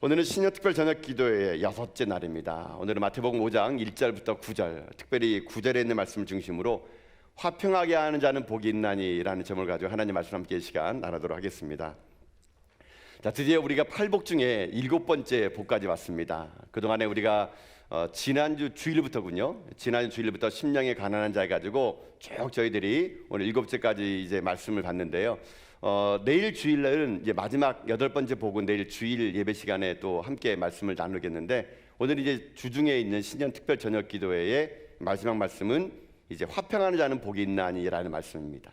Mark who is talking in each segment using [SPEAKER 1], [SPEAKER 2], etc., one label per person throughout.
[SPEAKER 1] 오늘은 신년특별 저녁 기도의 6째 날입니다. 오늘은 마태복음 5장 1절부터 9절, 특별히 9절에 있는 말씀을 중심으로 화평하게 하는 자는 복이 있나니 라는 제목을 가지고 하나님 말씀 함께 시간 나누도록 하겠습니다. 자, 드디어 우리가 팔복 중에 7번째 복까지 왔습니다. 그동안에 우리가 지난주 주일부터군요. 지난주 주일부터 심령에 가난한 자 해가지고 쭉 저희들이 오늘 7째까지 이제 말씀을 봤는데요. 내일 주일날은 이제 마지막 8번째 복은 내일 주일 예배 시간에 또 함께 말씀을 나누겠는데, 오늘 이제 주중에 있는 신년 특별 저녁 기도회의 마지막 말씀은 이제 화평하는 자는 복이 있나니라는 말씀입니다.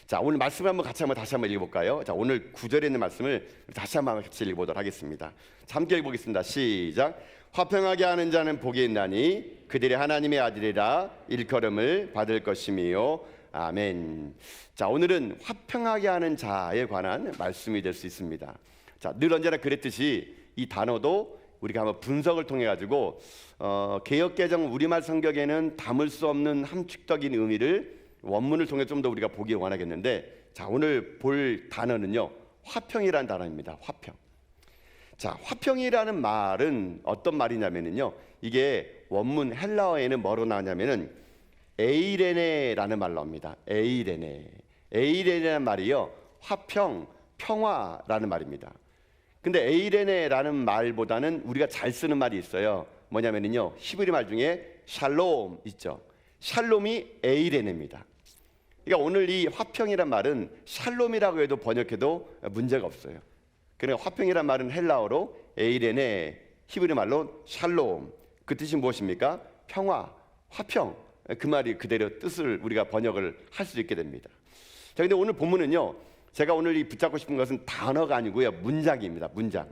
[SPEAKER 1] 자, 오늘 말씀을 다시 한번 읽어볼까요? 자, 오늘 9절에 있는 말씀을 다시 한번 같이 읽어보도록 하겠습니다. 함께 읽어보겠습니다. 시작. 화평하게 하는 자는 복이 있나니 그들이 하나님의 아들이라 일컬음을 받을 것이며 아멘. 자, 오늘은 화평하게 하는 자에 관한 말씀이 될 수 있습니다. 자, 늘 언제나 그랬듯이 이 단어도 우리가 한번 분석을 통해 가지고 개역개정 우리말 성경에는 담을 수 없는 함축적인 의미를 원문을 통해 좀 더 우리가 보기 원하겠는데, 자, 오늘 볼 단어는요, 화평이라는 단어입니다. 화평. 자, 화평이라는 말은 어떤 말이냐면요, 이게 원문 헬라어에는 뭐로 나오냐면은 에이레네라는 말로 나옵니다. 에이레네라는 말이요, 화평, 평화라는 말입니다. 근데 에이레네라는 말보다는 우리가 잘 쓰는 말이 있어요. 뭐냐면요, 히브리 말 중에 샬롬 있죠. 샬롬이 에이레네입니다. 그러니까 오늘 이 화평이란 말은 샬롬이라고 해도 번역해도 문제가 없어요. 그러니까 화평이란 말은 헬라어로 에이레네, 히브리 말로 샬롬. 그 뜻이 무엇입니까? 평화, 화평. 그 말이 그대로 뜻을 우리가 번역을 할 수 있게 됩니다. 자, 근데 오늘 본문은요, 제가 오늘 이 붙잡고 싶은 것은 단어가 아니고요, 문장입니다. 문장.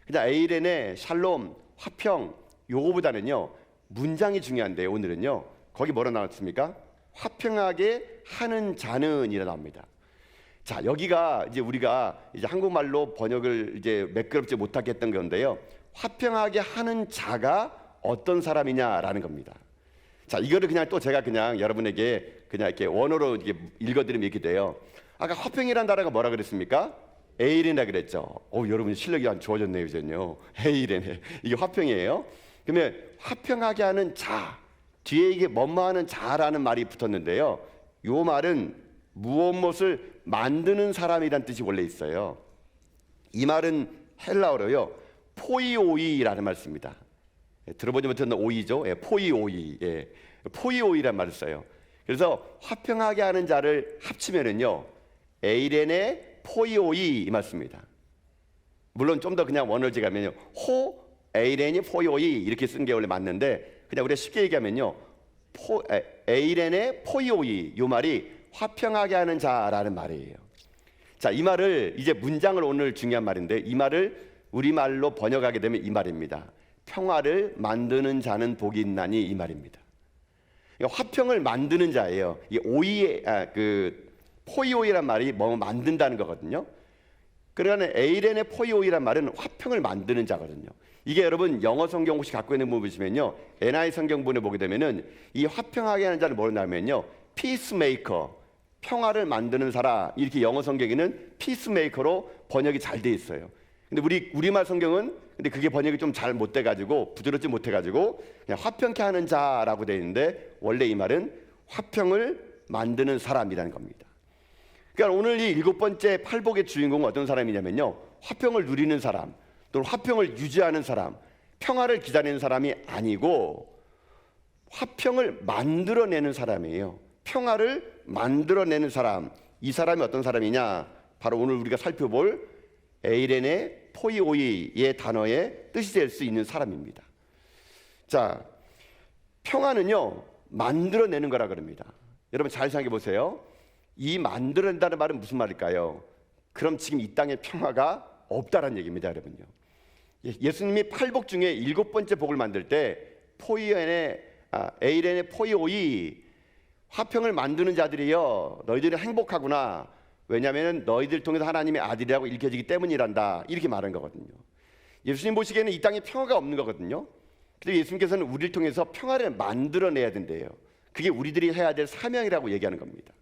[SPEAKER 1] 그냥 에이레네, 샬롬, 화평, 요거보다는요, 문장이 중요한데, 오늘은요, 거기 뭐라 나왔습니까? 화평하게 하는 자는 이라 나옵니다. 자, 여기가 이제 우리가 이제 한국말로 번역을 이제 매끄럽지 못하게 했던 건데요, 화평하게 하는 자가 어떤 사람이냐라는 겁니다. 자, 이거를 그냥 또 제가 그냥 여러분에게 그냥 이렇게 원어로 이렇게 읽어드리면 이렇게 돼요. 아까 화평이라는 단어가 뭐라 그랬습니까? 에이레네 그랬죠. 여러분 실력이 안 좋아졌네요, 이제는요. 에이레네, 이게 화평이에요. 그러면 화평하게 하는 자, 뒤에 이게 뭐뭐하는 자라는 말이 붙었는데요, 요 말은 무엇을 만드는 사람이란 뜻이 원래 있어요. 이 말은 헬라어로요, 포이오이라는 말 씁니다. 들어보지 못했던 오이죠. 포이오이. 포이오이란 말을 써요. 그래서 화평하게 하는 자를 합치면은요, 에이레네 포이오이 이 말씀입니다. 물론 좀 더 그냥 원어지 가면요, 호 에이레니 포이오이 이렇게 쓴 게 원래 맞는데, 그냥 우리가 쉽게 얘기하면요, 에이레네 포이오이, 이 말이 화평하게 하는 자라는 말이에요. 자, 이 말을 이제 문장을 오늘 중요한 말인데, 이 말을 우리말로 번역하게 되면 이 말입니다. 평화를 만드는 자는 복이 있나니, 이 말입니다. 그러니까 화평을 만드는 자예요. 이 포이오이란 말이 뭐 만든다는 거거든요. 그러니까 에이레네 포이오이란 말은 화평을 만드는 자거든요. 이게 여러분 영어 성경 혹시 갖고 있는 부분 보시면요, NI 성경본에 보게 되면은 이 화평하게 하는 자를 뭐로 나오면요, 피스메이커, 평화를 만드는 사람, 이렇게 영어 성경에는 피스메이커로 번역이 잘 돼 있어요. 근데 우리말 성경은 근데 그게 번역이 좀 잘 못 돼가지고, 부드럽지 못해가지고 그냥 화평케 하는 자라고 돼 있는데, 원래 이 말은 화평을 만드는 사람이라는 겁니다. 그러니까 오늘 이 7번째 팔복의 주인공은 어떤 사람이냐면요, 화평을 누리는 사람, 또 화평을 유지하는 사람, 평화를 기다리는 사람이 아니고 화평을 만들어내는 사람이에요. 평화를 만들어내는 사람, 이 사람이 어떤 사람이냐, 바로 오늘 우리가 살펴볼 에이레네 포이오이의 단어의 뜻이 될 수 있는 사람입니다. 자, 평화는요, 만들어내는 거라 그럽니다. 여러분 잘 생각해 보세요. 이 만들어낸다는 말은 무슨 말일까요? 그럼 지금 이 땅에 평화가 없다라는 얘기입니다, 여러분요. 예수님이 팔복 중에 7번째 복을 만들 때 에이레네 포이오이, 화평을 만드는 자들이여 너희들은 행복하구나, 왜냐하면 너희들 통해서 하나님의 아들이라고 읽혀지기 때문이란다, 이렇게 말한 거거든요. 예수님 보시기에는 이 땅에 평화가 없는 거거든요. 근데 예수님께서는 우리를 통해서 평화를 만들어내야 된대요. 그게 우리들이 해야 될 사명이라고 얘기하는 겁니다.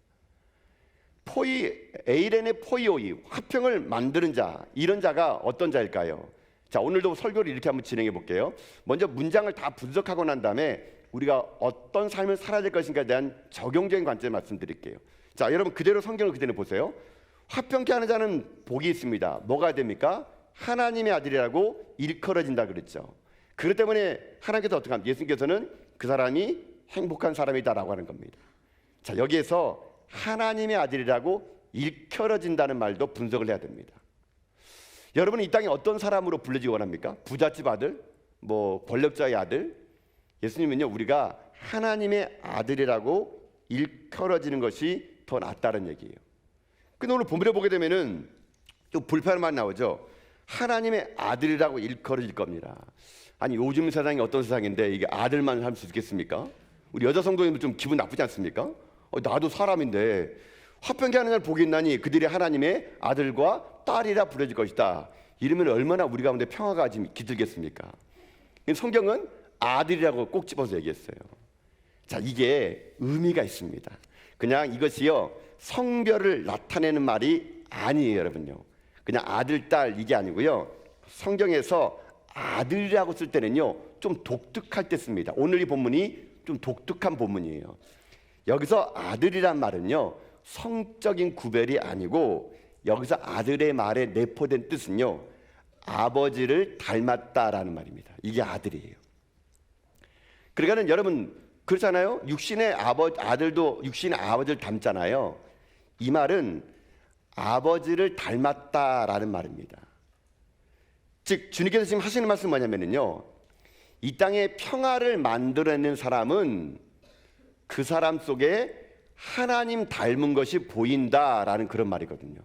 [SPEAKER 1] 에이레네 포이오이, 화평을 만드는 자, 이런 자가 어떤 자일까요? 자, 오늘도 설교를 이렇게 한번 진행해 볼게요. 먼저 문장을 다 분석하고 난 다음에 우리가 어떤 삶을 살아야 될 것인가에 대한 적용적인 관점 말씀드릴게요. 자, 여러분 그대로 성경을 그대로 보세요. 화평케 하는 자는 복이 있습니다. 뭐가 됩니까? 하나님의 아들이라고 일컬어진다 그랬죠. 그렇기 때문에 하나님께서 어떻게 합니까? 예수님께서는 그 사람이 행복한 사람이다라고 하는 겁니다. 자, 여기에서 하나님의 아들이라고 일컬어진다는 말도 분석을 해야 됩니다. 여러분은 이 땅에 어떤 사람으로 불려지기 원합니까? 부잣집 아들? 뭐 권력자의 아들? 예수님은요, 우리가 하나님의 아들이라고 일컬어지는 것이 더 낫다는 얘기예요. 근데 오늘 본문에 보게 되면은 좀 불편한 말 나오죠. 하나님의 아들이라고 일컬어질 겁니다. 아니, 요즘 세상이 어떤 세상인데 이게 아들만 할 수 있겠습니까? 우리 여자 성도님들 좀 기분 나쁘지 않습니까? 나도 사람인데 화평케 하는 날 복이 있나니 그들이 하나님의 아들과 딸이라 부르질 것이다. 이러면 얼마나 우리 가운데 평화가 지금 깃들겠습니까? 성경은 아들이라고 꼭 집어서 얘기했어요. 자, 이게 의미가 있습니다. 그냥 이것이요 성별을 나타내는 말이 아니에요, 여러분요. 그냥 아들, 딸 이게 아니고요. 성경에서 아들이라고 쓸 때는요 좀 독특할 때 씁니다. 오늘 이 본문이 좀 독특한 본문이에요. 여기서 아들이란 말은요 성적인 구별이 아니고 여기서 아들의 말에 내포된 뜻은요 아버지를 닮았다라는 말입니다. 이게 아들이에요. 그러니까는 여러분 그렇잖아요. 육신의 아들도 육신의 아버지를 닮잖아요. 이 말은 아버지를 닮았다라는 말입니다. 즉 주님께서 지금 하시는 말씀은 뭐냐면요, 이 땅에 평화를 만들어내는 사람은 그 사람 속에 하나님 닮은 것이 보인다라는 그런 말이거든요.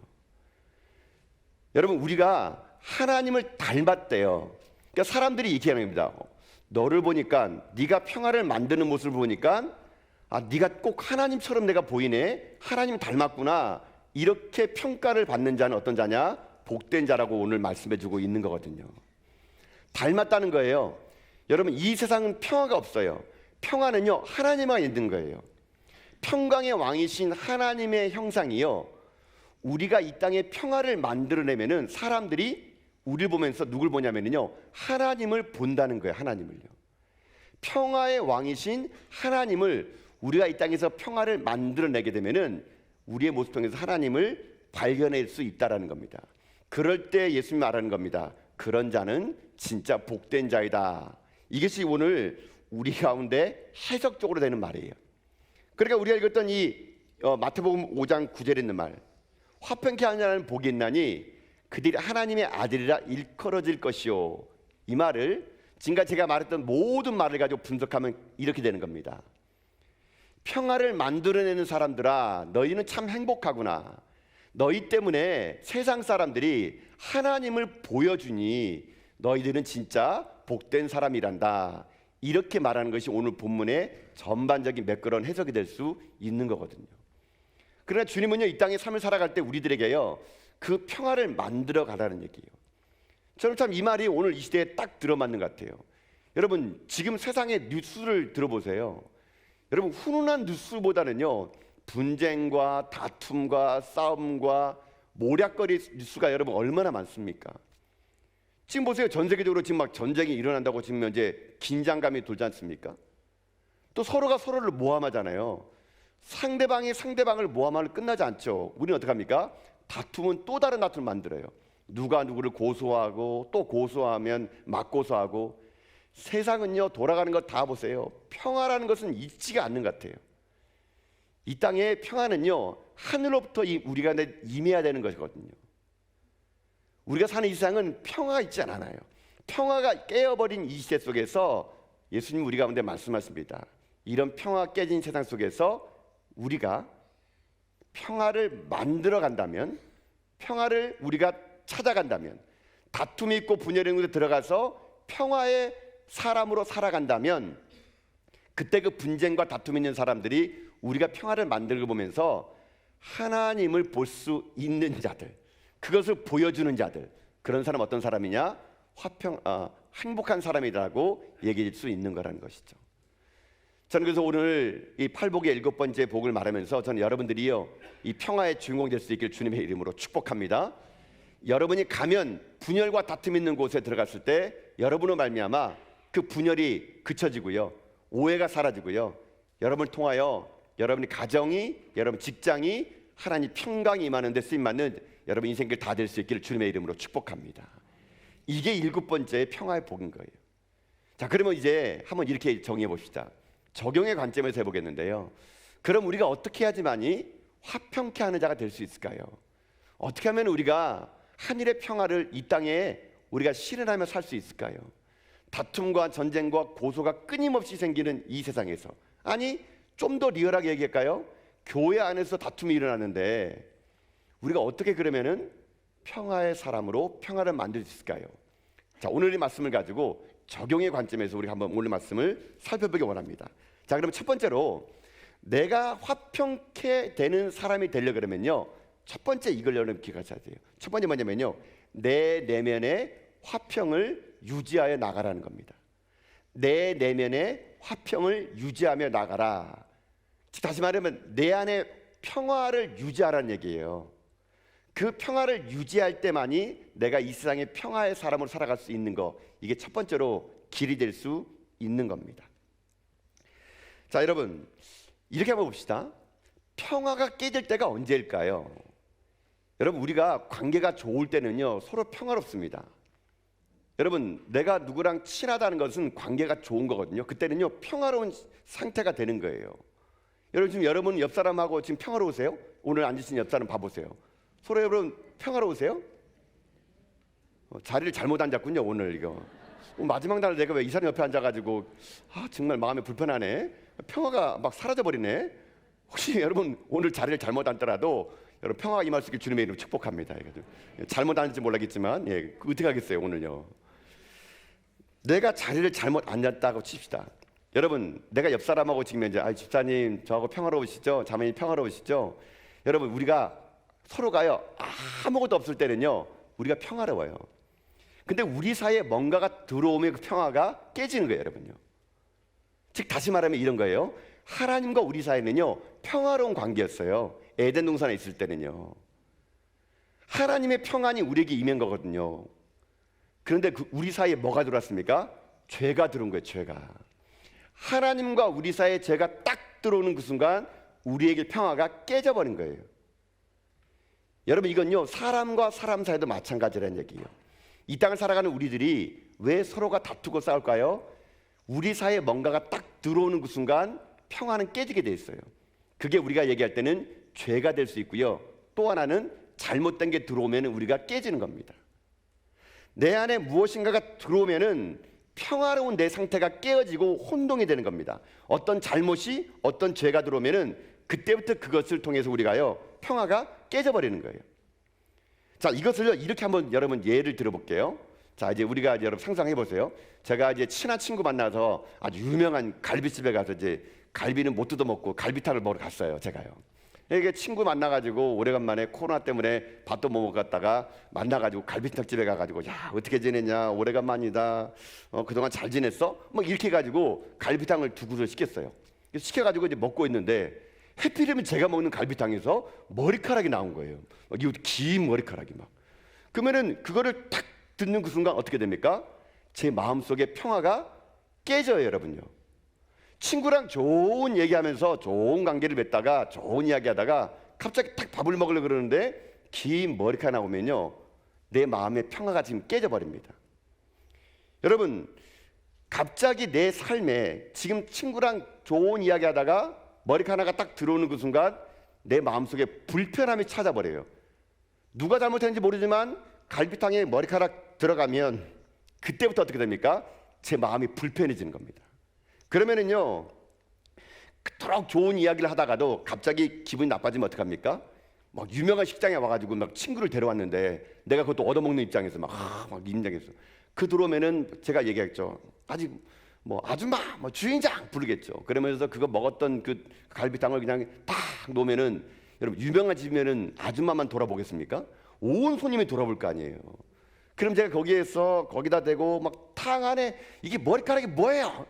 [SPEAKER 1] 여러분 우리가 하나님을 닮았대요. 그러니까 사람들이 이렇게 하는 겁니다. 너를 보니까 네가 평화를 만드는 모습을 보니까 네가 꼭 하나님처럼 내가 보이네. 하나님 닮았구나. 이렇게 평가를 받는 자는 어떤 자냐? 복된 자라고 오늘 말씀해주고 있는 거거든요. 닮았다는 거예요. 여러분 이 세상은 평화가 없어요. 평화는요 하나님만 있는 거예요. 평강의 왕이신 하나님의 형상이요 우리가 이 땅에 평화를 만들어내면은 사람들이 우리를 보면서 누굴 보냐면요 하나님을 본다는 거예요. 하나님을요. 평화의 왕이신 하나님을 우리가 이 땅에서 평화를 만들어내게 되면은 우리의 모습 통해서 하나님을 발견할 수 있다라는 겁니다. 그럴 때 예수님이 말하는 겁니다. 그런 자는 진짜 복된 자이다. 이것이 오늘 우리 가운데 해석적으로 되는 말이에요. 그러니까 우리가 읽었던 이 마태복음 5장 9절에 있는 말, 화평케 하는 자는 복이 있나니 그들이 하나님의 아들이라 일컬어질 것이요. 이 말을 지금까지 제가 말했던 모든 말을 가지고 분석하면 이렇게 되는 겁니다. 평화를 만들어내는 사람들아, 너희는 참 행복하구나. 너희 때문에 세상 사람들이 하나님을 보여주니 너희들은 진짜 복된 사람이란다. 이렇게 말하는 것이 오늘 본문의 전반적인 매끄러운 해석이 될 수 있는 거거든요. 그러나 주님은요 이 땅에 삶을 살아갈 때 우리들에게요 그 평화를 만들어 가라는 얘기예요. 저는 참 이 말이 오늘 이 시대에 딱 들어맞는 것 같아요. 여러분 지금 세상의 뉴스를 들어보세요. 여러분 훈훈한 뉴스보다는요 분쟁과 다툼과 싸움과 모략거리 뉴스가 여러분 얼마나 많습니까? 지금 보세요. 전 세계적으로 지금 막 전쟁이 일어난다고 지금 현재 긴장감이 돌지 않습니까? 또 서로가 서로를 모함하잖아요. 상대방이 상대방을 모함하면 끝나지 않죠. 우리는 어떻게 합니까? 다툼은 또 다른 다툼을 만들어요. 누가 누구를 고소하고 또 고소하면 맞고소하고. 세상은요 돌아가는 거 다 보세요. 평화라는 것은 있지가 않는 것 같아요. 이 땅의 평화는요 하늘로부터 우리가 임해야 되는 것이거든요. 우리가 사는 이 세상은 평화가 있지 않아요. 평화가 깨어버린 이 시대 속에서 예수님 우리 가운데 말씀하십니다. 이런 평화 깨진 세상 속에서 우리가 평화를 만들어 간다면, 평화를 우리가 찾아간다면, 다툼이 있고 분열의 곳에 들어가서 평화의 사람으로 살아간다면, 그때 그 분쟁과 다툼이 있는 사람들이 우리가 평화를 만들고 보면서 하나님을 볼 수 있는 자들, 그것을 보여주는 자들, 그런 사람 어떤 사람이냐? 행복한 사람이라고 얘기할 수 있는 거라는 것이죠. 저는 그래서 오늘 이 팔복의 7번째 복을 말하면서 저는 여러분들이요 이 평화의 주인공 될 수 있길 주님의 이름으로 축복합니다. 여러분이 가면 분열과 다툼 있는 곳에 들어갔을 때 여러분으로 말미암아 그 분열이 그쳐지고요, 오해가 사라지고요, 여러분을 통하여 여러분의 가정이, 여러분 직장이 하나님 평강이 임하는 데 쓰임받는 여러분 인생길 다 될 수 있기를 주님의 이름으로 축복합니다. 이게 7번째 평화의 복인 거예요. 자, 그러면 이제 한번 이렇게 정의해 봅시다. 적용의 관점에서 해보겠는데요. 그럼 우리가 어떻게 해야지만이 화평케 하는 자가 될 수 있을까요? 어떻게 하면 우리가 하늘의 평화를 이 땅에 우리가 실현하며 살 수 있을까요? 다툼과 전쟁과 고소가 끊임없이 생기는 이 세상에서, 아니 좀 더 리얼하게 얘기할까요? 교회 안에서 다툼이 일어나는데 우리가 어떻게 그러면은 평화의 사람으로 평화를 만들 수 있을까요? 자, 오늘의 말씀을 가지고 적용의 관점에서 우리가 한번 오늘 말씀을 살펴보기 원합니다. 자, 그럼 첫 번째로 내가 화평케 되는 사람이 되려 그러면요, 첫 번째 이걸 여러분 기억하셔야 돼요. 첫 번째 뭐냐면요, 내 내면의 화평을 유지하여 나가라는 겁니다. 내 내면의 화평을 유지하며 나가라. 다시 말하면 내 안에 평화를 유지하라는 얘기예요. 그 평화를 유지할 때만이 내가 이 세상의 평화의 사람으로 살아갈 수 있는 거, 이게 첫 번째로 길이 될 수 있는 겁니다. 자, 여러분 이렇게 한번 봅시다. 평화가 깨질 때가 언제일까요? 여러분 우리가 관계가 좋을 때는요 서로 평화롭습니다. 여러분 내가 누구랑 친하다는 것은 관계가 좋은 거거든요. 그때는요 평화로운 상태가 되는 거예요. 여러분 지금 여러분 옆 사람하고 지금 평화로우세요? 오늘 앉으신 옆 사람 봐보세요. 서로 여러분 평화로우세요? 자리를 잘못 앉았군요 오늘. 이거 마지막 날 내가 왜 이 사람 옆에 앉아가지고 정말 마음이 불편하네. 평화가 막 사라져버리네. 혹시 여러분 오늘 자리를 잘못 앉더라도 여러분 평화가 임할 수 있길 주님의 이름으로 축복합니다. 잘못 앉을지 몰라겠지만 어떻게 하겠어요 오늘요. 내가 자리를 잘못 앉았다고 칩시다. 여러분 내가 옆 사람하고 지금 이제 집사님 저하고 평화로우시죠? 자매님 평화로우시죠? 여러분 우리가 서로가요 아무것도 없을 때는요 우리가 평화로워요. 근데 우리 사이에 뭔가가 들어오면 그 평화가 깨지는 거예요 여러분요. 즉 다시 말하면 이런 거예요. 하나님과 우리 사이는요 평화로운 관계였어요. 에덴 동산에 있을 때는요 하나님의 평안이 우리에게 임한 거거든요. 그런데 우리 사이에 뭐가 들어왔습니까? 죄가 들어온 거예요. 죄가. 하나님과 우리 사이에 죄가 딱 들어오는 그 순간 우리에게 평화가 깨져버린 거예요. 여러분 이건요 사람과 사람 사이도 마찬가지라는 얘기예요. 이 땅을 살아가는 우리들이 왜 서로가 다투고 싸울까요? 우리 사이에 뭔가가 딱 들어오는 그 순간 평화는 깨지게 돼 있어요. 그게 우리가 얘기할 때는 죄가 될 수 있고요, 또 하나는 잘못된 게 들어오면 우리가 깨지는 겁니다. 내 안에 무엇인가가 들어오면은 평화로운 내 상태가 깨어지고 혼동이 되는 겁니다. 어떤 잘못이, 어떤 죄가 들어오면은 그때부터 그것을 통해서 우리가요 평화가 깨져버리는 거예요. 자, 이것을요 이렇게 한번 여러분 예를 들어볼게요. 자, 이제 우리가 여러분 상상해 보세요. 제가 이제 친한 친구 만나서 아주 유명한 갈비집에 가서 이제 갈비는 못 뜯어 먹고 갈비탕을 먹으러 갔어요. 제가요. 이게 친구 만나가지고 오래간만에 코로나 때문에 밥도 못 먹었다가 만나가지고 갈비탕 집에 가가지고 야 어떻게 지냈냐, 오래간만이다, 그동안 잘 지냈어? 뭐 이렇게 해가지고 갈비탕을 두 그릇 시켰어요. 시켜가지고 이제 먹고 있는데 해필이면 제가 먹는 갈비탕에서 머리카락이 나온 거예요. 이 긴 머리카락이 막. 그러면은 그거를 딱 듣는 그 순간 어떻게 됩니까? 제 마음속에 평화가 깨져요, 여러분요. 친구랑 좋은 얘기하면서 좋은 관계를 맺다가 좋은 이야기하다가 갑자기 딱 밥을 먹으려고 그러는데 긴 머리카락 나오면요 내 마음의 평화가 지금 깨져버립니다. 여러분 갑자기 내 삶에 지금 친구랑 좋은 이야기하다가 머리카락이 딱 들어오는 그 순간 내 마음속에 불편함이 찾아버려요. 누가 잘못했는지 모르지만 갈비탕에 머리카락 들어가면 그때부터 어떻게 됩니까? 제 마음이 불편해지는 겁니다. 그러면은요 그토록 좋은 이야기를 하다가도 갑자기 기분이 나빠지면 어떡합니까? 막 유명한 식당에 와가지고 막 친구를 데려왔는데 내가 그것도 얻어먹는 입장에서 막 입장에서 그 들어오면은 제가 얘기했죠. 아직 뭐 아줌마, 뭐 주인장 부르겠죠. 그러면서 그거 먹었던 그 갈비탕을 그냥 딱 놓으면은 여러분 유명한 집이면은 아줌마만 돌아보겠습니까? 온 손님이 돌아볼 거 아니에요. 그럼 제가 거기다 대고 막 탕 안에 이게 머리카락이 뭐예요?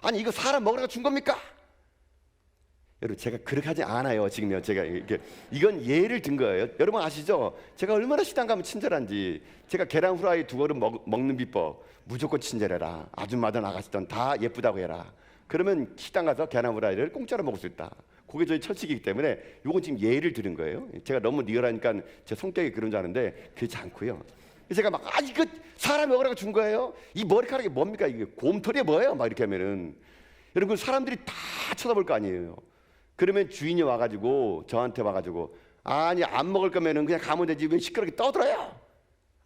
[SPEAKER 1] 아니 이거 사람 먹으라고 준 겁니까? 여러분 제가 그렇게 하지 않아요. 지금요. 제가 이건 예를 든 거예요. 여러분 아시죠? 제가 얼마나 식당 가면 친절한지. 제가 계란 후라이 2그릇 먹는 비법 무조건 친절해라. 아줌마든 아가씨든 다 예쁘다고 해라. 그러면 식당 가서 계란 후라이를 공짜로 먹을 수 있다. 그게 저희 철칙이기 때문에 이건 지금 예를 들은 거예요. 제가 너무 리얼하니까 제 성격이 그런 줄 아는데 그렇지 않고요. 제가 막 이거 사람이 먹으라고 준 거예요. 이 머리카락이 뭡니까? 이게 곰털이 뭐예요? 막 이렇게 하면은 여러분 사람들이 다 쳐다볼 거 아니에요. 그러면 주인이 와가지고 저한테 와가지고 아니 안 먹을 거면은 그냥 가면 되지 왜 시끄럽게 떠들어요?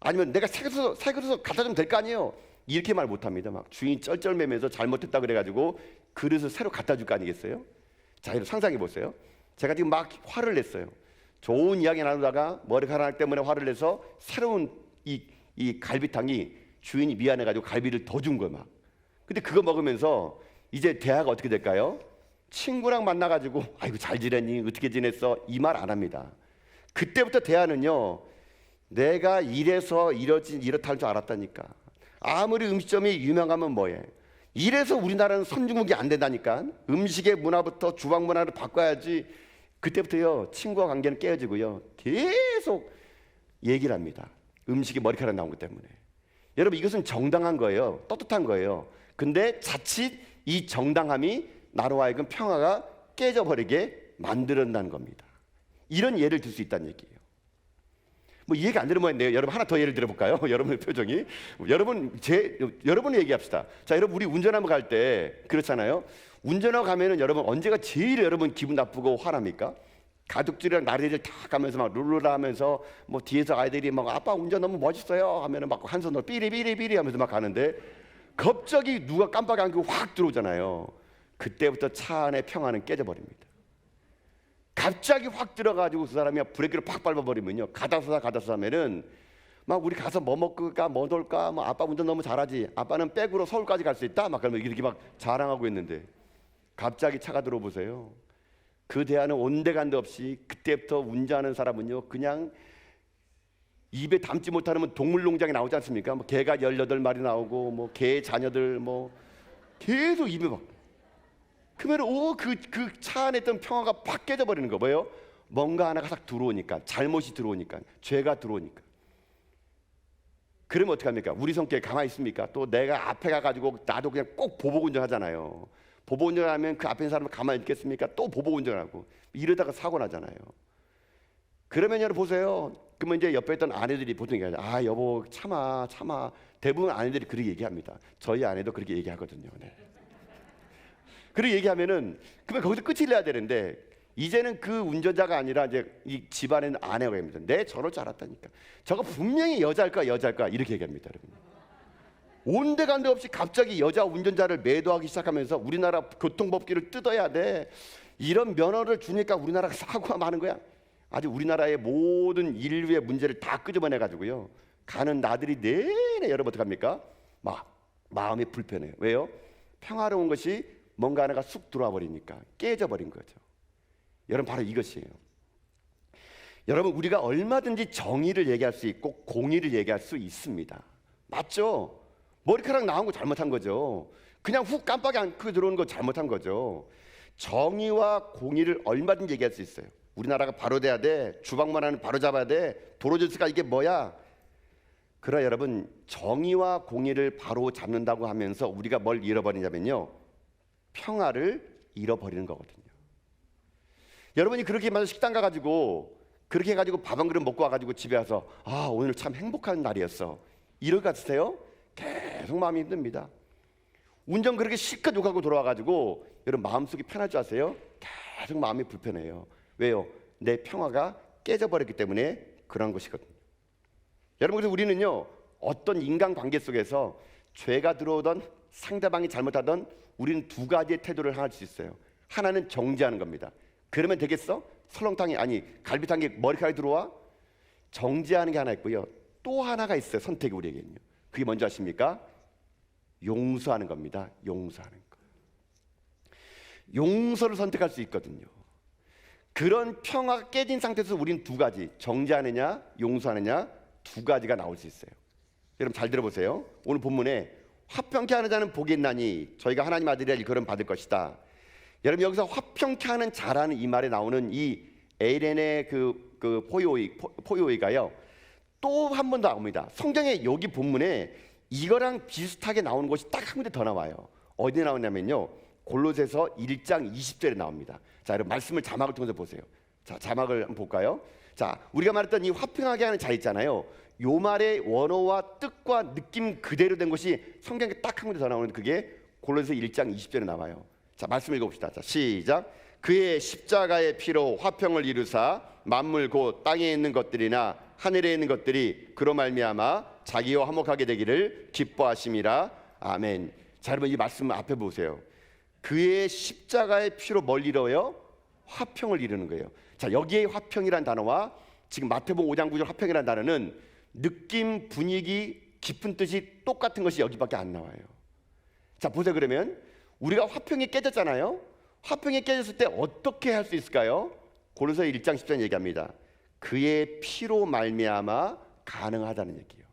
[SPEAKER 1] 아니면 내가 새 그릇 갖다 주면 될 거 아니에요? 이렇게 말 못합니다. 막 주인이 쩔쩔매면서 잘못했다 그래가지고 그릇을 새로 갖다 줄 거 아니겠어요? 자, 여러분 상상해 보세요. 제가 지금 막 화를 냈어요. 좋은 이야기 나누다가 머리카락 때문에 화를 내서 새로운 이 갈비탕이 주인이 미안해가지고 갈비를 더 준 거예요. 막. 근데 그거 먹으면서 이제 대화가 어떻게 될까요? 친구랑 만나가지고 아이고 잘 지냈니? 어떻게 지냈어? 이 말 안 합니다. 그때부터 대화는요. 내가 이래서 이렇다 할 줄 알았다니까. 아무리 음식점이 유명하면 뭐해? 이래서 우리나라는 선진국이 안 된다니까. 음식의 문화부터 주방 문화를 바꿔야지. 그때부터요 친구와 관계는 깨어지고요 계속 얘기를 합니다. 음식이 머리카락 나온 것 때문에. 여러분 이것은 정당한 거예요. 떳떳한 거예요. 근데 자칫 이 정당함이 나로 하여금 평화가 깨져버리게 만들어낸다는 겁니다. 이런 예를 들 수 있다는 얘기예요. 뭐 이해가 안 되는 모양인데요. 여러분 하나 더 예를 들어볼까요? 여러분의 표정이. 여러분 얘기합시다. 자, 여러분 우리 운전하며 갈 때 그렇잖아요. 운전하고 가면은 여러분 언제가 제일 여러분 기분 나쁘고 화납니까? 가족들이랑 나리를 다 가면서 막 룰루라 하면서 뭐 뒤에서 아이들이 막 아빠 운전 너무 멋있어요 하면은 막 한 손으로 삐리삐리삐리 하면서 막 가는데 갑자기 누가 깜빡이 안 켜고 확 들어오잖아요. 그때부터 차 안의 평화는 깨져버립니다. 갑자기 확 들어가지고 그 사람이 브레이크를 팍 밟아버리면요 가다서다 하면은 막 우리 가서 뭐 먹을까 뭐 놀까 뭐 아빠 운전 너무 잘하지 아빠는 백으로 서울까지 갈 수 있다 막 그러면 이렇게 막 자랑하고 있는데 갑자기 차가 들어보세요. 그 대화는 온데간데 없이 그때부터 운전하는 사람은요 그냥 입에 담지 못하면 동물농장에 나오지 않습니까? 뭐 개가 18마리 나오고 뭐 개 자녀들 뭐 계속 입에 막 그러면 그 차 안에 있던 평화가 팍 깨져버리는 거 뭐예요? 뭔가 하나가 싹 들어오니까 잘못이 들어오니까 죄가 들어오니까. 그러면 어떻게 합니까? 우리 성격에 가만히 있습니까? 또 내가 앞에 가가지고 나도 그냥 꼭 보복운전 하잖아요. 보복운전하면 그 앞에 있는 사람은 가만히 있겠습니까? 또 보복운전하고 이러다가 사고 나잖아요. 그러면 여러분 보세요. 그러면 이제 옆에 있던 아내들이 보통 얘기하죠. 아 여보 참아. 대부분 아내들이 그렇게 얘기합니다. 저희 아내도 그렇게 얘기하거든요. 네. 그렇게 얘기하면은 그러면 거기서 끝이 나야 되는데 이제는 그 운전자가 아니라 이제 이 집안에는 아내가 합니다. 내 저럴 줄 알았다니까. 저거 분명히 여자일 거야 이렇게 얘기합니다, 여러분. 온데간데 없이 갑자기 여자 운전자를 매도하기 시작하면서 우리나라 교통법규를 뜯어야 돼. 이런 면허를 주니까 우리나라가 사고가 많은 거야. 아주 우리나라의 모든 인류의 문제를 다 끄집어내 가지고요. 가는 나들이 내내 여러분 어떡합니까? 마음이 불편해요. 왜요? 평화로운 것이 뭔가 하나가 쑥 들어와 버리니까 깨져버린 거죠. 여러분 바로 이것이에요. 여러분 우리가 얼마든지 정의를 얘기할 수 있고 공의를 얘기할 수 있습니다. 맞죠? 머리카락 나온 거 잘못한 거죠. 그냥 훅 깜빡이 안 켜고 들어오는 거 잘못한 거죠. 정의와 공의를 얼마든지 얘기할 수 있어요. 우리나라가 바로 돼야 돼. 주방문화는 바로 잡아야 돼. 도로 질서가 이게 뭐야? 그러나 여러분 정의와 공의를 바로 잡는다고 하면서 우리가 뭘 잃어버리냐면요. 평화를 잃어버리는 거거든요. 여러분이 그렇게 마저 식당 가가지고 그렇게 해가지고 밥 한 그릇 먹고 와가지고 집에 와서 아 오늘 참 행복한 날이었어 이럴 것 같으세요? 계속 마음이 힘듭니다. 운전 그렇게 실컷 욕하고 돌아와가지고 여러분 마음속이 편할 줄 아세요? 계속 마음이 불편해요. 왜요? 내 평화가 깨져버렸기 때문에 그런 것이거든요. 여러분 그래서 우리는요 어떤 인간관계 속에서 죄가 들어오던 상대방이 잘못하던 우리는 두 가지의 태도를 할 수 있어요. 하나는 정죄하는 겁니다. 그러면 되겠어? 설렁탕이 아니 갈비탕에 머리카락이 들어와? 정죄하는 게 하나 있고요. 또 하나가 있어요. 선택이 우리에게는요. 그게 뭔지 아십니까? 용서하는 겁니다. 용서하는 거. 용서를 선택할 수 있거든요. 그런 평화가 깨진 상태에서 우리는 두 가지 정죄하느냐 용서하느냐 두 가지가 나올 수 있어요. 여러분 잘 들어보세요. 오늘 본문에 화평케 하는 자는 복이 있나니 저희가 하나님 아들이라 일컬음 받을 것이다. 여러분 여기서 화평케 하는 자라는 이 말에 나오는 이 에이렌의 그 포요이가요 또 한 번 더 나옵니다. 성경에 여기 본문에 이거랑 비슷하게 나오는 것이 딱 한 군데 더 나와요. 어디 나오냐면요 골로새서 1장 20절에 나옵니다. 자 여러분 말씀을 자막을 통해서 보세요. 자 자막을 한번 볼까요? 자 우리가 말했던 이 화평하게 하는 자 있잖아요. 요 말의 원어와 뜻과 느낌 그대로 된 것이 성경에 딱 한 군데 더 나오는데 그게 골로새서 1장 20절에 나와요. 자 말씀 읽어봅시다. 자 시작. 그의 십자가의 피로 화평을 이루사 만물 곧 땅에 있는 것들이나 하늘에 있는 것들이 그로 말미암아 자기와 화목하게 되기를 기뻐하심이라. 아멘. 자 여러분 이 말씀 앞에 보세요. 그의 십자가의 피로 뭘 이뤄요? 화평을 이루는 거예요. 자 여기에 화평이란 단어와 지금 마태복음 5장 9절 화평이란 단어는 느낌, 분위기, 깊은 뜻이 똑같은 것이 여기밖에 안 나와요. 자 보세요. 그러면 우리가 화평이 깨졌잖아요. 화평이 깨졌을 때 어떻게 할 수 있을까요? 골로새 1장 10절 얘기합니다. 그의 피로 말미암아 가능하다는 얘기예요.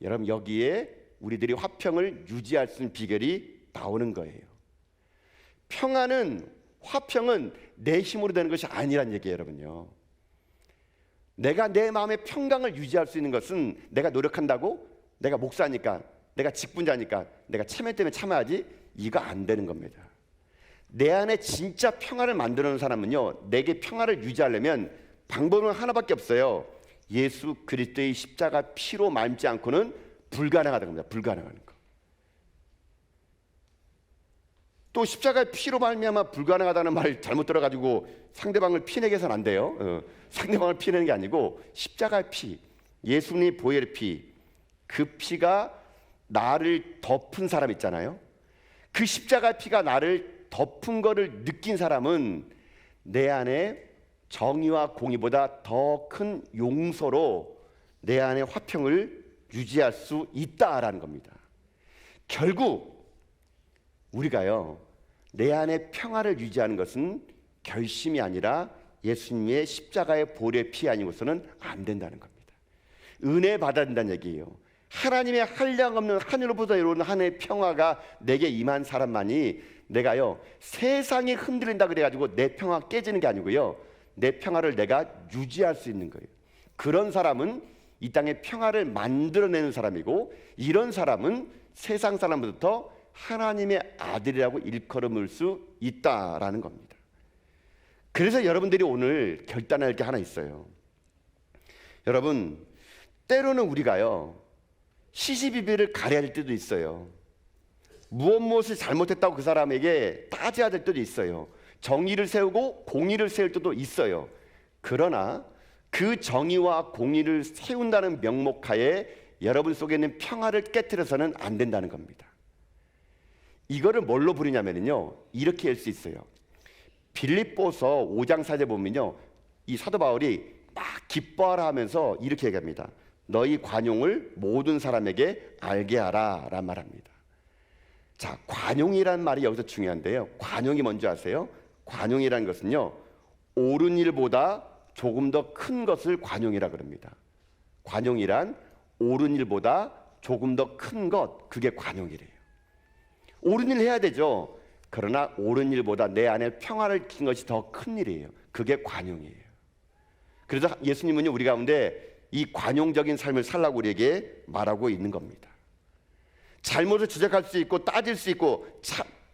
[SPEAKER 1] 여러분 여기에 우리들이 화평을 유지할 수 있는 비결이 나오는 거예요. 화평은 내 힘으로 되는 것이 아니란 얘기예요. 여러분요. 내가 내 마음의 평강을 유지할 수 있는 것은 내가 노력한다고, 내가 목사니까, 내가 직분자니까, 내가 체면 때문에 참아야지, 이거 안 되는 겁니다. 내 안에 진짜 평화를 만들어 놓은 사람은요 내게 평화를 유지하려면 방법은 하나밖에 없어요. 예수 그리스도의 십자가 피로 말지 않고는 불가능하다는 겁니다. 불가능한 거. 또 십자가의 피로 말미암아 불가능하다는 말 잘못 들어가지고 상대방을 피내게서는 안 돼요. 상대방을 피내는 게 아니고 십자가의 피, 예수님의 보혈의 피, 그 피가 나를 덮은 사람 있잖아요. 그 십자가의 피가 나를 덮은 거를 느낀 사람은 내 안에 정의와 공의보다 더 큰 용서로 내 안에 화평을 유지할 수 있다라는 겁니다. 결국 우리가요 내 안에 평화를 유지하는 것은 결심이 아니라 예수님의 십자가의 보혈의 피 아니고서는 안 된다는 겁니다. 은혜 받아야 된다는 얘기예요. 하나님의 한량없는 하늘로부터 이루어진 하나님의 평화가 내게 임한 사람만이 내가요 세상이 흔들린다 그래가지고 내 평화 깨지는 게 아니고요 내 평화를 내가 유지할 수 있는 거예요. 그런 사람은 이 땅에 평화를 만들어내는 사람이고, 이런 사람은 세상 사람부터 하나님의 아들이라고 일컬음을 수 있다라는 겁니다. 그래서 여러분들이 오늘 결단할 게 하나 있어요. 여러분 때로는 우리가요 시시비비를 가려야 할 때도 있어요. 무엇을 잘못했다고 그 사람에게 따져야 될 때도 있어요. 정의를 세우고 공의를 세울 때도 있어요. 그러나 그 정의와 공의를 세운다는 명목하에 여러분 속에 있는 평화를 깨트려서는 안 된다는 겁니다. 이거를 뭘로 부르냐면요 이렇게 할 수 있어요. 빌립보서 5장 4절 보면요 이 사도 바울이 막 기뻐하라 하면서 이렇게 얘기합니다. 너희 관용을 모든 사람에게 알게 하라 라는 말합니다. 자, 관용이라는 말이 여기서 중요한데요. 관용이 뭔지 아세요? 관용이라는 것은요 옳은 일보다 조금 더 큰 것을 관용이라 그럽니다. 관용이란 옳은 일보다 조금 더 큰 것, 그게 관용이래요. 옳은 일 해야 되죠. 그러나 옳은 일보다 내 안에 평화를 준 것이 더 큰 일이에요. 그게 관용이에요. 그래서 예수님은 우리 가운데 이 관용적인 삶을 살라고 우리에게 말하고 있는 겁니다. 잘못을 지적할 수 있고 따질 수 있고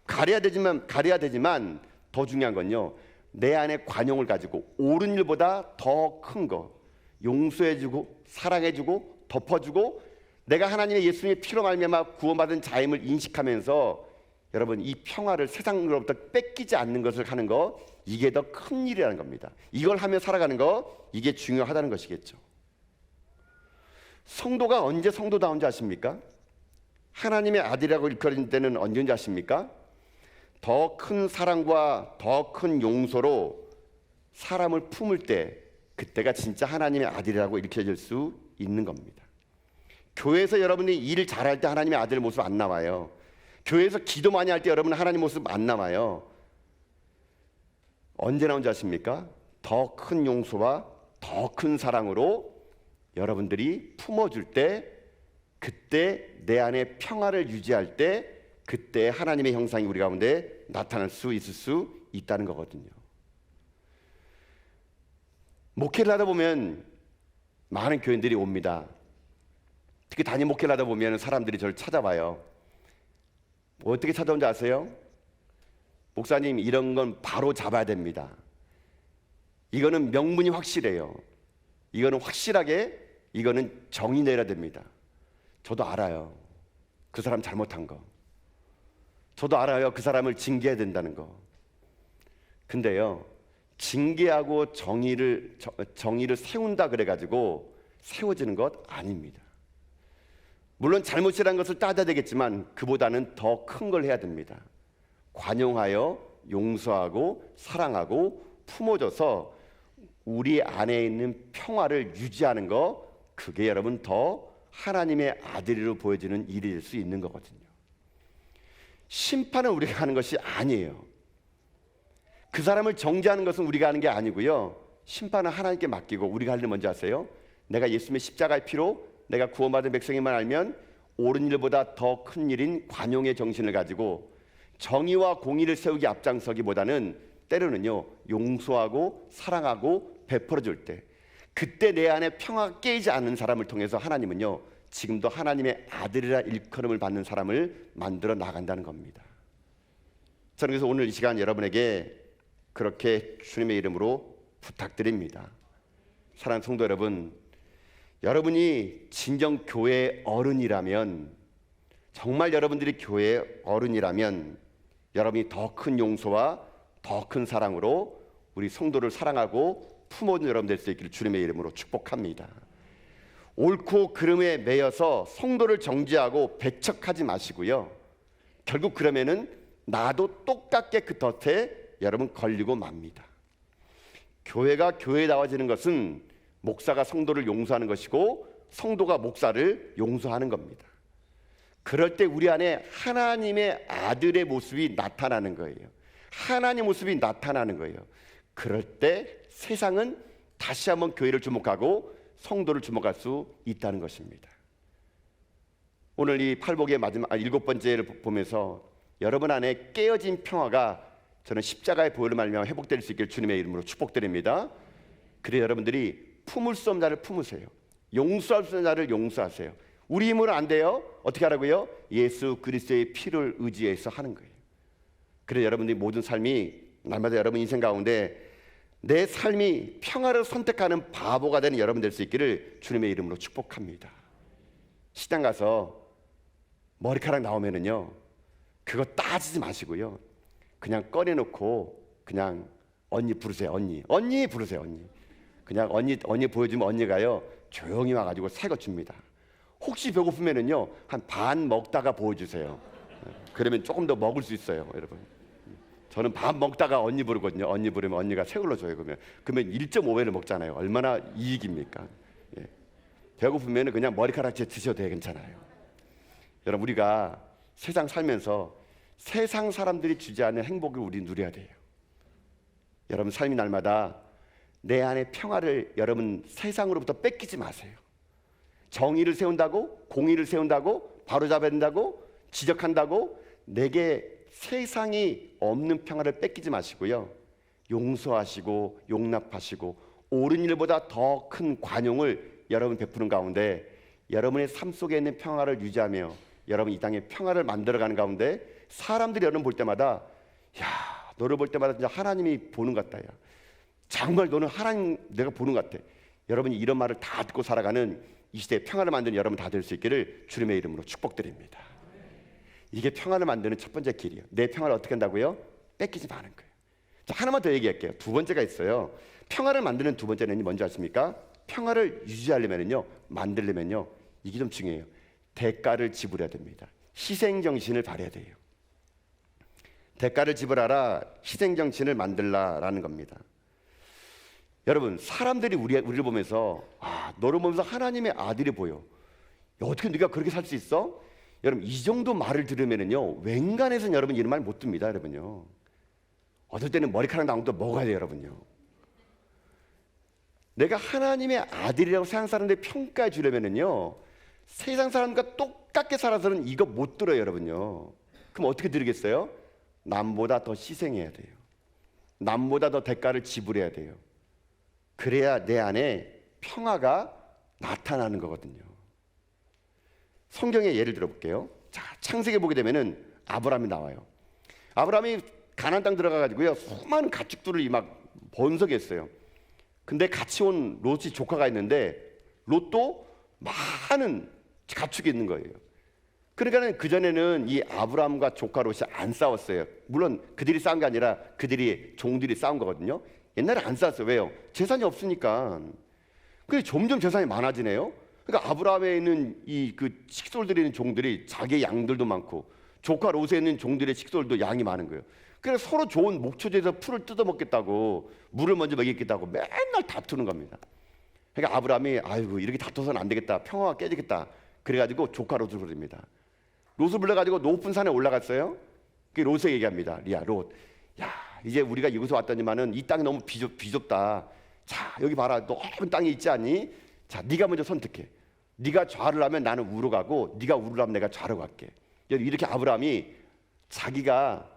[SPEAKER 1] 가려야 되지만 더 중요한 건요 내 안에 관용을 가지고 옳은 일보다 더 큰 거 용서해주고 사랑해주고 덮어주고 내가 하나님의 예수님의 피로 말미암아 구원받은 자임을 인식하면서 여러분 이 평화를 세상으로부터 뺏기지 않는 것을 하는 거, 이게 더 큰 일이라는 겁니다. 이걸 하며 살아가는 거, 이게 중요하다는 것이겠죠. 성도가 언제 성도다운지 아십니까? 하나님의 아들이라고 일컬어진 때는 언제인지 아십니까? 더 큰 사랑과 더 큰 용서로 사람을 품을 때, 그때가 진짜 하나님의 아들이라고 일컬어질 수 있는 겁니다. 교회에서 여러분이 일 잘할 때 하나님의 아들 모습 안 나와요. 교회에서 기도 많이 할 때 여러분은 하나님 모습 안 나와요. 언제 나온지 아십니까? 더 큰 용서와 더 큰 사랑으로 여러분들이 품어줄 때, 그때 내 안에 평화를 유지할 때, 그때 하나님의 형상이 우리 가운데 나타날 수 있을 수 있다는 거거든요. 목회를 하다 보면 많은 교인들이 옵니다. 특히 담임 목회를 하다 보면 사람들이 저를 찾아와요. 어떻게 찾아온지 아세요? 목사님, 이런 건 바로 잡아야 됩니다. 이거는 명분이 확실해요. 이거는 확실하게, 이거는 정의 내려야 됩니다. 저도 알아요. 그 사람 잘못한 거. 저도 알아요. 그 사람을 징계해야 된다는 거. 근데요, 징계하고 정의를 세운다 그래가지고 세워지는 것 아닙니다. 물론 잘못이라는 것을 따져야 되겠지만 그보다는 더 큰 걸 해야 됩니다. 관용하여 용서하고 사랑하고 품어줘서 우리 안에 있는 평화를 유지하는 거, 그게 여러분 더 하나님의 아들로 보여지는 일이 될 수 있는 거거든요. 심판은 우리가 하는 것이 아니에요. 그 사람을 정죄하는 것은 우리가 하는 게 아니고요, 심판은 하나님께 맡기고, 우리가 할 일 뭔지 아세요? 내가 예수님의 십자가의 피로 내가 구원받은 백성임만 알면 옳은 일보다 더 큰 일인 관용의 정신을 가지고 정의와 공의를 세우기 앞장서기보다는 때로는요, 용서하고 사랑하고 베풀어 줄 때, 그때 내 안에 평화가 깨지지 않는 사람을 통해서 하나님은요, 지금도 하나님의 아들이라 일컬음을 받는 사람을 만들어 나간다는 겁니다. 저는 그래서 오늘 이 시간 여러분에게 그렇게 주님의 이름으로 부탁드립니다. 사랑하는 성도 여러분, 여러분이 진정 교회의 어른이라면, 정말 여러분들이 교회의 어른이라면 여러분이 더 큰 용서와 더 큰 사랑으로 우리 성도를 사랑하고 품어주는 여러분 될 수 있기를 주님의 이름으로 축복합니다. 옳고 그름에 매여서 성도를 정죄하고 배척하지 마시고요, 결국 그러면은 나도 똑같게 그 덫에 여러분 걸리고 맙니다. 교회가 교회다워지는 것은 목사가 성도를 용서하는 것이고 성도가 목사를 용서하는 겁니다. 그럴 때 우리 안에 하나님의 아들의 모습이 나타나는 거예요. 하나님의 모습이 나타나는 거예요. 그럴 때 세상은 다시 한번 교회를 주목하고 성도를 주목할 수 있다는 것입니다. 오늘 이 팔복의 마지막 7번째를 보면서 여러분 안에 깨어진 평화가 저는 십자가의 보혈로 말미암아 회복될 수 있기를 주님의 이름으로 축복드립니다. 그래서 여러분들이 품을 수 없는 자를 품으세요. 용서할 수 없는 자를 용서하세요. 우리 힘으로 안 돼요. 어떻게 하라고요? 예수 그리스도의 피를 의지해서 하는 거예요. 그래서 여러분들이 모든 삶이 날마다 여러분 인생 가운데 내 삶이 평화를 선택하는 바보가 되는 여러분 될 수 있기를 주님의 이름으로 축복합니다. 시장 가서 머리카락 나오면은요, 그거 따지지 마시고요, 그냥 꺼내놓고 그냥 언니 부르세요. 언니 부르세요. 그냥 언니 보여주면 언니가요 조용히 와가지고 새 거 줍니다. 혹시 배고프면은요 한 반 먹다가 보여주세요. 그러면 조금 더 먹을 수 있어요, 여러분. 저는 반 먹다가 언니 부르거든요. 언니 부르면 언니가 새 걸로 줘요. 그러면 1.5배를 먹잖아요. 얼마나 이익입니까? 예. 배고프면 그냥 머리카락째 드셔도 돼요. 괜찮아요. 여러분, 우리가 세상 살면서 세상 사람들이 주지 않는 행복을 우리 누려야 돼요. 여러분 삶이 날마다 내 안에 평화를 여러분 세상으로부터 뺏기지 마세요. 정의를 세운다고, 공의를 세운다고, 바로잡아야 된다고, 지적한다고 내게 세상이 없는 평화를 뺏기지 마시고요, 용서하시고 용납하시고 옳은 일보다 더 큰 관용을 여러분 베푸는 가운데 여러분의 삶 속에 있는 평화를 유지하며 여러분 이 땅에 평화를 만들어가는 가운데 사람들이 여러분 볼 때마다, 야, 너를 볼 때마다 진짜 하나님이 보는 것 같다. 야, 정말 너는 하나님 내가 보는 것 같아. 여러분이 이런 말을 다 듣고 살아가는 이 시대에 평화를 만드는 여러분 다 될 수 있기를 주님의 이름으로 축복드립니다. 이게 평화를 만드는 첫 번째 길이에요. 내 평화를 어떻게 한다고요? 뺏기지 마는 거예요. 자, 하나만 더 얘기할게요. 두 번째가 있어요. 평화를 만드는 두 번째는 뭔지 아십니까? 평화를 유지하려면요, 만들려면요, 이게 좀 중요해요. 대가를 지불해야 됩니다. 희생 정신을 발휘해야 돼요. 대가를 지불하라, 희생 정신을 만들라라는 겁니다. 여러분, 사람들이 우리를 보면서, 아, 너를 보면서 하나님의 아들이 보여. 어떻게 네가 그렇게 살 수 있어? 여러분, 이 정도 말을 들으면은요, 웬간해서는 여러분 이런 말 못 듭니다, 여러분요. 어떨 때는 머리카락 나온 것도 먹어야 돼요, 여러분요. 내가 하나님의 아들이라고 세상 사람들이 평가해 주려면은요, 세상 사람과 똑같게 살아서는 이거 못 들어요, 여러분요. 그럼 어떻게 들으겠어요? 남보다 더 희생해야 돼요. 남보다 더 대가를 지불해야 돼요. 그래야 내 안에 평화가 나타나는 거거든요. 성경의 예를 들어볼게요. 자, 창세기에 보게 되면은 아브라함이 나와요. 아브라함이 가나안 땅 들어가가지고요, 수많은 가축들을 막 번성했어요. 근데 같이 온 롯이 조카가 있는데 롯도 많은 가축이 있는 거예요. 그러니까는 그 전에는 이 아브라함과 조카 롯이 안 싸웠어요. 물론 그들이 싸운 게 아니라 그들이 종들이 싸운 거거든요. 옛날에 안 싸웠어요. 왜요? 재산이 없으니까. 근데 점점 재산이 많아지네요. 그러니까 아브라함에 있는 이 그 식솔들에 있는 종들이 자기의 양들도 많고 조카 롯에 있는 종들의 식솔도 양이 많은 거예요. 그래서 서로 좋은 목초지에서 풀을 뜯어먹겠다고 물을 먼저 먹이겠다고 맨날 다투는 겁니다. 그러니까 아브라함이 아이고 이렇게 다투서는 안 되겠다. 평화가 깨지겠다. 그래가지고 조카 롯을 부릅니다. 롯을 불러가지고 높은 산에 올라갔어요. 그 롯에 얘기합니다. 리아, 롯, 야 이제 우리가 여기서 왔더니만은 이 땅이 너무 비좁다. 자 여기 봐라, 넓은 땅이 있지 않니? 자 네가 먼저 선택해. 네가 좌를 하면 나는 우로 가고 네가 우를 하면 내가 좌로 갈게. 이렇게 아브라함이 자기가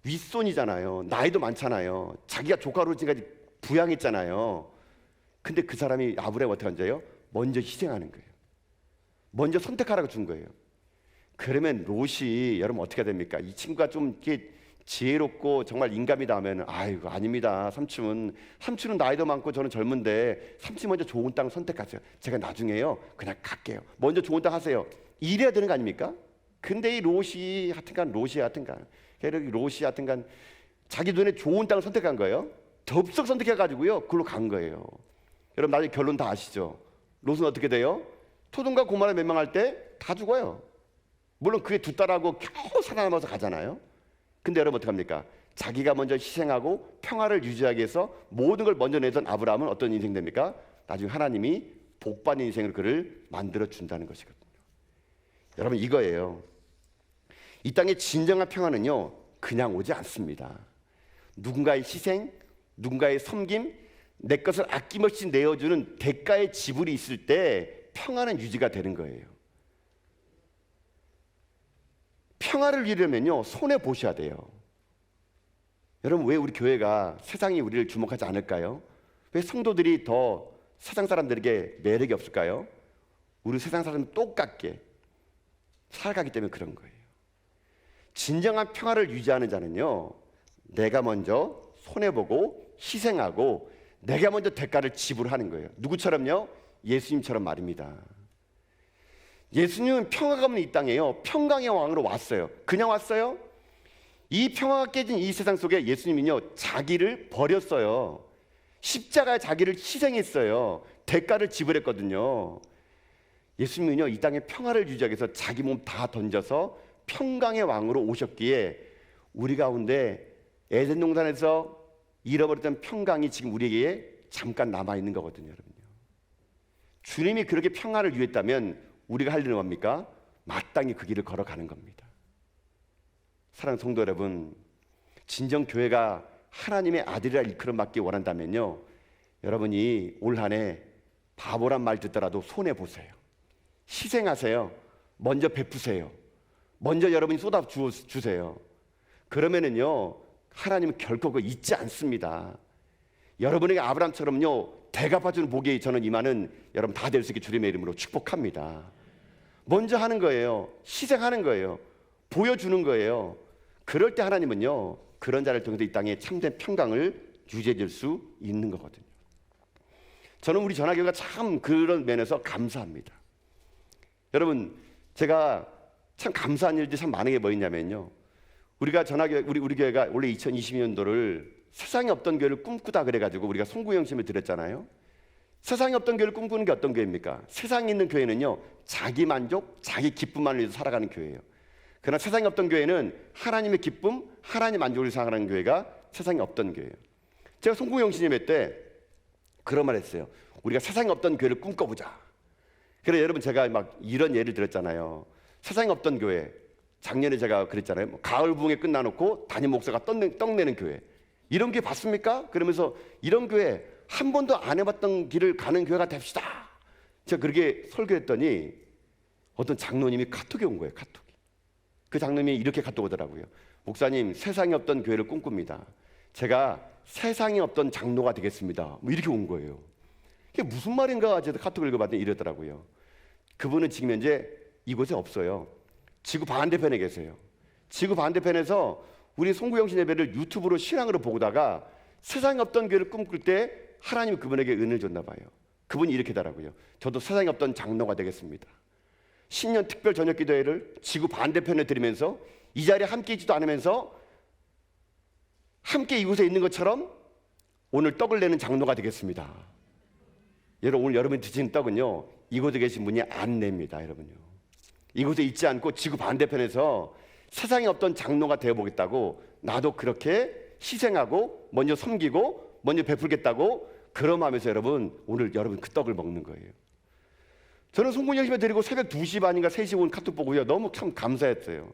[SPEAKER 1] 윗손이잖아요. 나이도 많잖아요. 자기가 조카로 지금까지 부양했잖아요. 근데 그 사람이 아브라함이 어떻게 앉아요? 먼저 희생하는 거예요. 먼저 선택하라고 준 거예요. 그러면 롯이 여러분 어떻게 됩니까? 이 친구가 좀 이렇게 지혜롭고 정말 인감이다 하면 아이고 아닙니다. 삼촌은 나이도 많고 저는 젊은데 삼촌 먼저 좋은 땅 선택하세요. 제가 나중에요 그냥 갈게요. 먼저 좋은 땅 하세요. 이래야 되는 거 아닙니까? 근데 이 롯이 하여튼간 자기 눈에 좋은 땅을 선택한 거예요. 덥석 선택해가지고요 그걸로 간 거예요. 여러분 나중에 결론 다 아시죠? 롯은 어떻게 돼요? 소돔과 고모라 멸망할 때 다 죽어요. 물론 그게 두 딸하고 겨우 살아남아서 가잖아요. 근데 여러분 어떡합니까? 자기가 먼저 희생하고 평화를 유지하기 위해서 모든 걸 먼저 내던 아브라함은 어떤 인생 됩니까? 나중에 하나님이 복받는 인생을 그를 만들어 준다는 것이거든요. 여러분 이거예요. 이 땅의 진정한 평화는요 그냥 오지 않습니다. 누군가의 희생, 누군가의 섬김, 내 것을 아낌없이 내어주는 대가의 지불이 있을 때 평화는 유지가 되는 거예요. 평화를 누리려면요 손해 보셔야 돼요. 여러분 왜 우리 교회가 세상이 우리를 주목하지 않을까요? 왜 성도들이 더 세상 사람들에게 매력이 없을까요? 우리 세상 사람은 똑같게 살아가기 때문에 그런 거예요. 진정한 평화를 유지하는 자는요 내가 먼저 손해보고 희생하고 내가 먼저 대가를 지불하는 거예요. 누구처럼요? 예수님처럼 말입니다. 예수님은 평화가 없는 이 땅에요 평강의 왕으로 왔어요. 그냥 왔어요? 이 평화가 깨진 이 세상 속에 예수님은요 자기를 버렸어요. 십자가에 자기를 희생했어요. 대가를 지불했거든요. 예수님은요 이 땅에 평화를 유지하기 위해서 자기 몸 다 던져서 평강의 왕으로 오셨기에 우리 가운데 에덴 동산에서 잃어버렸던 평강이 지금 우리에게 잠깐 남아있는 거거든요. 여러분요. 주님이 그렇게 평화를 유했다면 우리가 할 일은 뭡니까? 마땅히 그 길을 걸어가는 겁니다. 사랑하는 성도 여러분, 진정 교회가 하나님의 아들이라 일컬음받기 원한다면요 여러분이 올 한 해 바보란 말 듣더라도 손해보세요. 희생하세요. 먼저 베푸세요. 먼저 여러분이 쏟아 주세요. 그러면은요 하나님은 결코 그거 잊지 않습니다. 여러분에게 아브라함처럼요 대가 봐주는 복이 저는 임하는 여러분 다 될 수 있게 주님의 이름으로 축복합니다. 먼저 하는 거예요. 희생하는 거예요. 보여주는 거예요. 그럴 때 하나님은요 그런 자를 통해서 이 땅에 참된 평강을 유지해 줄 수 있는 거거든요. 저는 우리 전화교회가 참 그런 면에서 감사합니다. 여러분 제가 참 감사한 일들이 참 많은 게 뭐였냐면요 우리가 전화교회 우리 교회가 원래 2022년도를 세상에 없던 교회를 꿈꾸다 그래가지고 우리가 송구영심을 드렸잖아요. 세상에 없던 교회를 꿈꾸는 게 어떤 교회입니까? 세상에 있는 교회는요 자기 만족, 자기 기쁨만을 위해서 살아가는 교회예요. 그러나 세상에 없던 교회는 하나님의 기쁨, 하나님 만족을 생각하는 교회가 세상에 없던 교회예요. 제가 송구영심 예배 때 그런 말 했어요. 우리가 세상에 없던 교회를 꿈꿔보자. 그래 여러분 제가 막 이런 예를 들었잖아요. 세상에 없던 교회, 작년에 제가 그랬잖아요. 뭐 가을 부흥회 끝나놓고 담임 목사가 떡내는 교회. 이런 교회 봤습니까? 그러면서 이런 교회 한 번도 안 해봤던 길을 가는 교회가 됩시다. 제가 그렇게 설교했더니 어떤 장로님이 카톡이 온 거예요. 카톡이. 그 장로님이 이렇게 카톡 오더라고요. 목사님 세상에 없던 교회를 꿈꿉니다. 제가 세상에 없던 장로가 되겠습니다. 뭐 이렇게 온 거예요. 이게 무슨 말인가 제가 카톡을 읽어봤더니 이러더라고요. 그분은 지금 현재 이곳에 없어요. 지구 반대편에 계세요. 지구 반대편에서 우리 송구영신 예배를 유튜브로 신앙으로 보다가 세상에 없던 교회를 꿈꿀 때 하나님이 그분에게 은혜를 줬나 봐요. 그분이 이렇게 하더라고요. 저도 세상에 없던 장로가 되겠습니다. 신년 특별 저녁 기도회를 지구 반대편에 드리면서 이 자리에 함께 있지도 않으면서 함께 이곳에 있는 것처럼 오늘 떡을 내는 장로가 되겠습니다. 여러분, 오늘 여러분이 드시는 떡은요, 이곳에 계신 분이 안 냅니다. 여러분요, 이곳에 있지 않고 지구 반대편에서 세상에 없던 장로가 되어보겠다고, 나도 그렇게 희생하고 먼저 섬기고 먼저 베풀겠다고 그런 마음에서 여러분, 오늘 여러분 그 떡을 먹는 거예요. 저는 송구영 예배 드리고 새벽 2시 반인가 3시 온 카톡 보고요, 너무 참 감사했어요.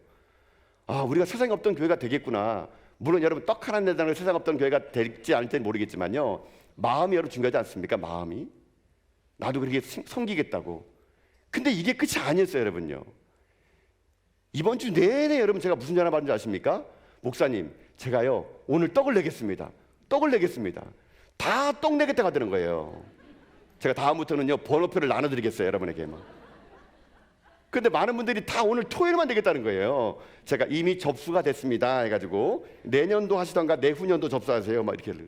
[SPEAKER 1] 아, 우리가 세상에 없던 교회가 되겠구나. 물론 여러분 떡 하나 내다는 세상에 없던 교회가 될지 않을지는 모르겠지만요, 마음이 여러분 중요하지 않습니까? 마음이. 나도 그렇게 섬기겠다고. 근데 이게 끝이 아니었어요. 여러분요, 이번 주 내내 여러분 제가 무슨 전화 받은지 아십니까? 목사님, 제가요 오늘 떡을 내겠습니다. 떡을 내겠습니다. 다 떡 내겠다고 하더는 거예요. 제가 다음부터는요 번호표를 나눠드리겠어요, 여러분에게. 근데 많은 분들이 다 오늘 토요일만 되겠다는 거예요. 제가 이미 접수가 됐습니다 해가지고, 내년도 하시던가 내후년도 접수하세요 막 이렇게.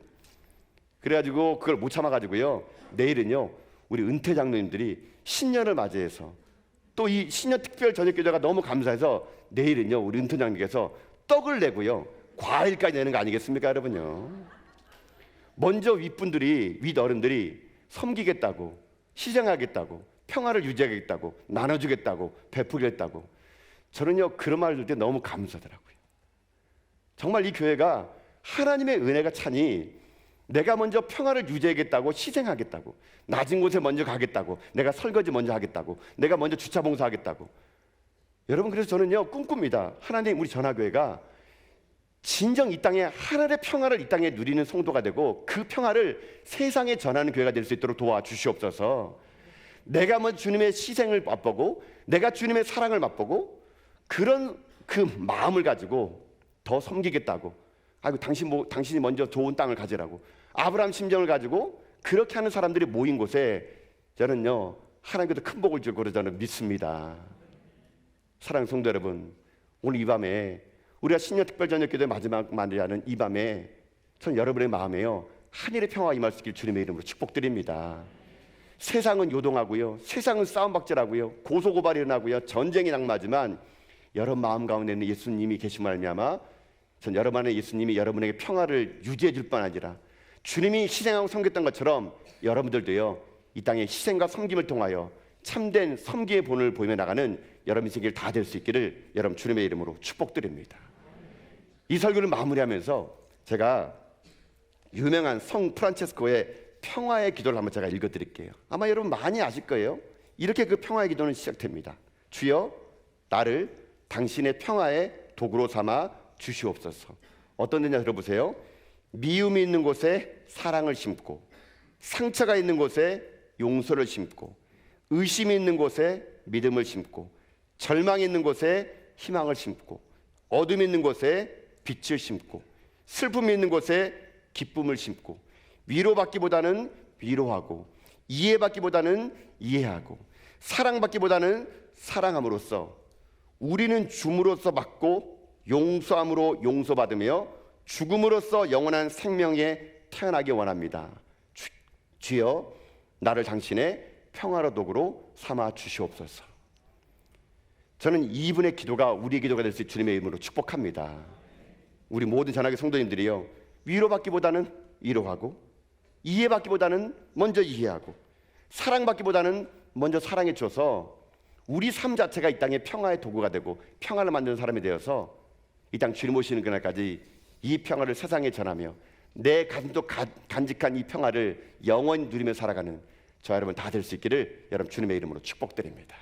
[SPEAKER 1] 그래가지고 그걸 못 참아가지고요, 내일은요 우리 은퇴 장로님들이 신년을 맞이해서 또 이 신년 특별 저녁 기도가 너무 감사해서 내일은요 우리 은퇴 장로님께서 떡을 내고요 과일까지 내는 거 아니겠습니까? 여러분요, 먼저 윗분들이, 윗어른들이 섬기겠다고, 희생하겠다고, 평화를 유지하겠다고, 나눠주겠다고, 베풀겠다고. 저는요 그런 말 들을 때 너무 감사하더라고요. 정말 이 교회가 하나님의 은혜가 차니, 내가 먼저 평화를 유지하겠다고, 희생하겠다고, 낮은 곳에 먼저 가겠다고, 내가 설거지 먼저 하겠다고, 내가 먼저 주차 봉사하겠다고. 여러분, 그래서 저는요 꿈꿉니다. 하나님, 우리 전화교회가 진정 이 땅에 하늘의 평화를 이 땅에 누리는 성도가 되고, 그 평화를 세상에 전하는 교회가 될 수 있도록 도와주시옵소서. 내가 먼저 주님의 희생을 맛보고, 내가 주님의 사랑을 맛보고, 그런 그 마음을 가지고 더 섬기겠다고, 아이고 당신이 먼저 좋은 땅을 가지라고, 아브라함 심정을 가지고 그렇게 하는 사람들이 모인 곳에 저는요 하나님께서 큰 복을 줄 거로 저는 믿습니다. 사랑하는 성도 여러분, 오늘 이 밤에 우리가 신년 특별 저녁 기도의 마지막 만리하는 이 밤에 저는 여러분의 마음에요 하늘의 평화가 임할 수 있길 주님의 이름으로 축복드립니다. 세상은 요동하고요, 세상은 싸움박질하고요, 고소고발이 일어나고요, 전쟁이 낙마하지만 여러분 마음 가운데는 예수님이 계심을 알미암아 전 여러분 안에 예수님이 여러분에게 평화를 유지해 줄 뿐 아니라, 주님이 희생하고 섬겼던 것처럼 여러분들도요 이 땅의 희생과 섬김을 통하여 참된 섬기의 본을 보이며 나가는 여러분 인생길 다 될 수 있기를 여러분 주님의 이름으로 축복드립니다. 이 설교를 마무리하면서 제가 유명한 성 프란체스코의 평화의 기도를 한번 제가 읽어드릴게요. 아마 여러분 많이 아실 거예요. 이렇게 그 평화의 기도는 시작됩니다. 주여, 나를 당신의 평화의 도구로 삼아 주시옵소서. 어떤 데냐 들어보세요. 미움이 있는 곳에 사랑을 심고, 상처가 있는 곳에 용서를 심고, 의심이 있는 곳에 믿음을 심고, 절망이 있는 곳에 희망을 심고, 어둠이 있는 곳에 빛을 심고, 슬픔이 있는 곳에 기쁨을 심고, 위로받기보다는 위로하고, 이해받기보다는 이해하고, 사랑받기보다는 사랑함으로써 우리는 줌으로써 받고 용서함으로 용서받으며 죽음으로써 영원한 생명에 태어나기 원합니다. 주여, 나를 당신의 평화로 도구로 삼아 주시옵소서. 저는 이분의 기도가 우리의 기도가 될 수 있는 주님의 이름으로 축복합니다. 우리 모든 전하계 성도님들이요, 위로받기보다는 위로하고, 이해받기보다는 먼저 이해하고, 사랑받기보다는 먼저 사랑해 줘서 우리 삶 자체가 이 땅의 평화의 도구가 되고 평화를 만드는 사람이 되어서 이 땅 주님 오시는 그날까지 이 평화를 세상에 전하며 내 가슴도 간직한 이 평화를 영원히 누리며 살아가는 저 여러분 다 될 수 있기를 여러분 주님의 이름으로 축복드립니다.